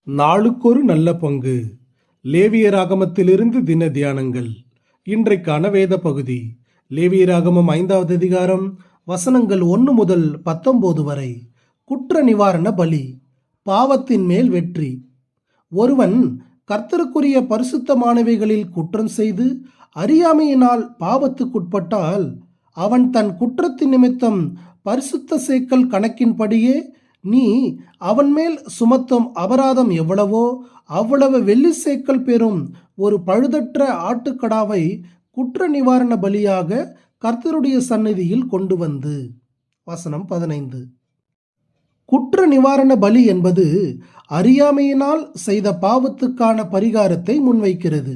நாளுக்கொரு நல்ல பங்கு. லேவியராகமத்திலிருந்து தின தியானங்கள். இன்றைக்கான வேத பகுதி லேவியராகமம் 5வது அதிகாரம் வசனங்கள் 1 முதல் 19 வரை. குற்ற நிவாரண பலி. பாவத்தின் மேல் வெற்றி. ஒருவன் கர்த்தருக்குரிய பரிசுத்தமானவைகளில் குற்றம் செய்து அறியாமையினால் பாவத்துக்குட்பட்டால் அவன் தன் குற்றத்தின் நிமித்தம் பரிசுத்த சேக்கல் கணக்கின்படியே நீ அவன் மேல் சுமத்தும் அபராதம் எவ்வளவோ அவ்வளவு வெள்ளி சேக்கல் பெறும் ஒரு பழுதற்ற ஆட்டுக்கடாவை குற்ற நிவாரண பலியாக கர்த்தருடைய சந்நிதியில் கொண்டு வந்து. வசனம் 15. குற்ற நிவாரண பலி என்பது அறியாமையினால் செய்த பாவத்துக்கான பரிகாரத்தை முன்வைக்கிறது.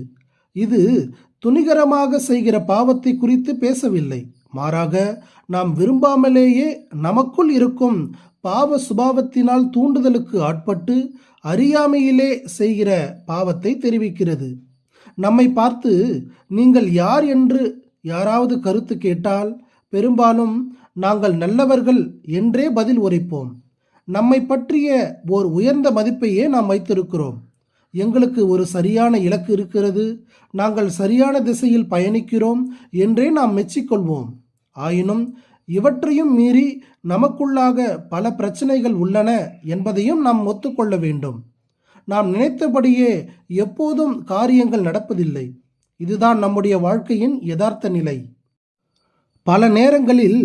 இது துணிகரமாக செய்கிற பாவத்தை குறித்து பேசவில்லை. மாறாக நாம் விரும்பாமலேயே நமக்குள் இருக்கும் பாவ சுபாவத்தினால் தூண்டுதலுக்கு ஆட்பட்டு அறியாமையிலே செய்கிற பாவத்தை தெரிவிக்கிறது. நம்மை பார்த்து நீங்கள் யார் என்று யாராவது கருத்து கேட்டால் பெரும்பாலும் நாங்கள் நல்லவர்கள் என்றே பதில் உரைப்போம். நம்மை பற்றிய ஓர் உயர்ந்த மதிப்பையே நாம் வைத்திருக்கிறோம். எங்களுக்கு ஒரு சரியான இலக்கு இருக்கிறது, நாங்கள் சரியான திசையில் பயணிக்கிறோம் என்றே நாம் மெச்சிக்கொள்வோம். ஆயினும் இவற்றையும் மீறி நமக்குள்ளாக பல பிரச்சனைகள் உள்ளன என்பதையும் நாம் ஒத்துக்கொள்ள வேண்டும். நாம் நினைத்தபடியே எப்போதும் காரியங்கள் நடப்பதில்லை. இதுதான் நம்முடைய வாழ்க்கையின் யதார்த்த நிலை. பல நேரங்களில்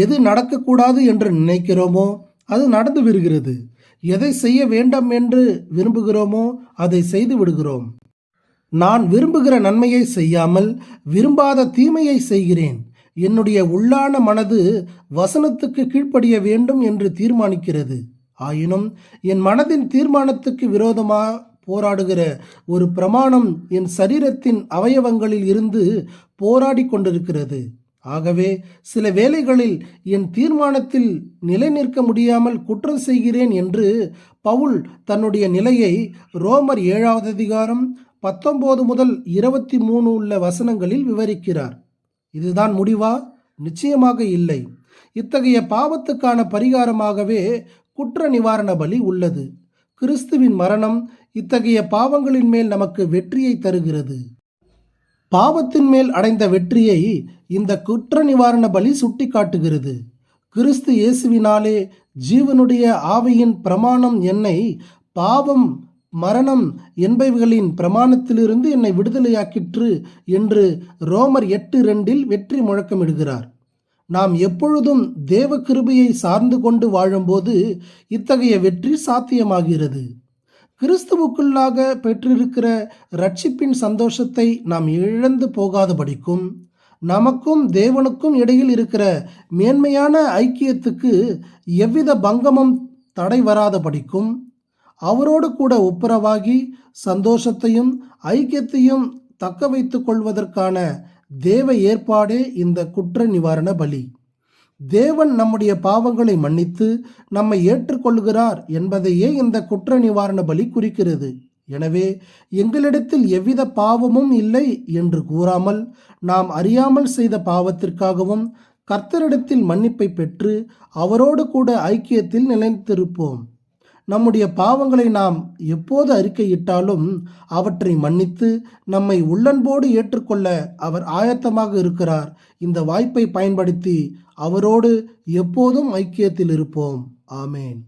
எது நடக்கக்கூடாது என்று நினைக்கிறோமோ அது நடந்து விடுகிறது. எதை செய்ய வேண்டாம் என்று விரும்புகிறோமோ அதை செய்து விடுகிறோம். நான் விரும்புகிற நன்மையை செய்யாமல் விரும்பாத தீமையை செய்கிறேன். என்னுடைய உள்ளான மனது வசனத்துக்கு கீழ்ப்படிய வேண்டும் என்று தீர்மானிக்கிறது. ஆயினும் என் மனதின் தீர்மானத்துக்கு விரோதமாக போராடுகிற ஒரு பிரமாணம் என் சரீரத்தின் அவயவங்களில் இருந்து போராடி கொண்டிருக்கிறது. ஆகவே சில வேளைகளில் என் தீர்மானத்தில் நிலை நிற்க முடியாமல் குற்றம் செய்கிறேன் என்று பவுல் தன்னுடைய நிலையை ரோமர் 7வது அதிகாரம் 19 முதல் 23 உள்ள வசனங்களில் விவரிக்கிறார். இதுதான் முடிவா? நிச்சயமாக இல்லை. இத்தகைய பாவத்துக்கான பரிகாரமாகவே குற்ற நிவாரண பலி உள்ளது. கிறிஸ்துவின் மரணம் இத்தகைய பாவங்களின் மேல் நமக்கு வெற்றியை தருகிறது. பாவத்தின் மேல் அடைந்த வெற்றியை இந்த குற்ற நிவாரண பலி சுட்டி காட்டுகிறது. கிறிஸ்து இயேசுவினாலே ஜீவனுடைய ஆவியின் பிரமாணம் என்னை பாவம் மரணம் என்பவைகளின் பிரமாணத்திலிருந்து என்னை விடுதலையாக்கிற்று என்று ரோமர் 8:2 வெற்றி முழக்கமிடுகிறார். நாம் எப்பொழுதும் தேவ கிருபையை சார்ந்து கொண்டு வாழும்போது இத்தகைய வெற்றி சாத்தியமாகிறது. கிறிஸ்துவுக்குள்ளாக பெற்றிருக்கிற இரட்சிப்பின் சந்தோஷத்தை நாம் இழந்து போகாதபடிக்கும் நமக்கும் தேவனுக்கும் இடையில் இருக்கிற மேன்மையான ஐக்கியத்துக்கு எவ்வித பங்கமும் தடை வராதபடிக்கும் அவரோடு கூட ஒப்புரவாகி சந்தோஷத்தையும் ஐக்கியத்தையும் தக்க வைத்துக் கொள்வதற்கான தேவ ஏற்பாடே இந்த குற்ற நிவாரண பலி. தேவன் நம்முடைய பாவங்களை மன்னித்து நம்மை ஏற்றுக்கொள்கிறார் என்பதையே இந்த குற்ற நிவாரண பலி குறிக்கிறது. எனவே எங்களிடத்தில் எவ்வித பாவமும் இல்லை என்று கூறாமல் நாம் அறியாமல் செய்த பாவத்திற்காகவும் கர்த்தரிடத்தில் மன்னிப்பை பெற்று அவரோடு கூட ஐக்கியத்தில் நிலைத்திருப்போம். நம்முடைய பாவங்களை நாம் எப்போது அறிக்கையிட்டாலும் அவற்றை மன்னித்து நம்மை உள்ளன்போடு ஏற்றுக்கொள்ள அவர் ஆயத்தமாக இருக்கிறார். இந்த வாய்ப்பை பயன்படுத்தி அவரோடு எப்போதும் ஐக்கியத்தில் இருப்போம். ஆமேன்.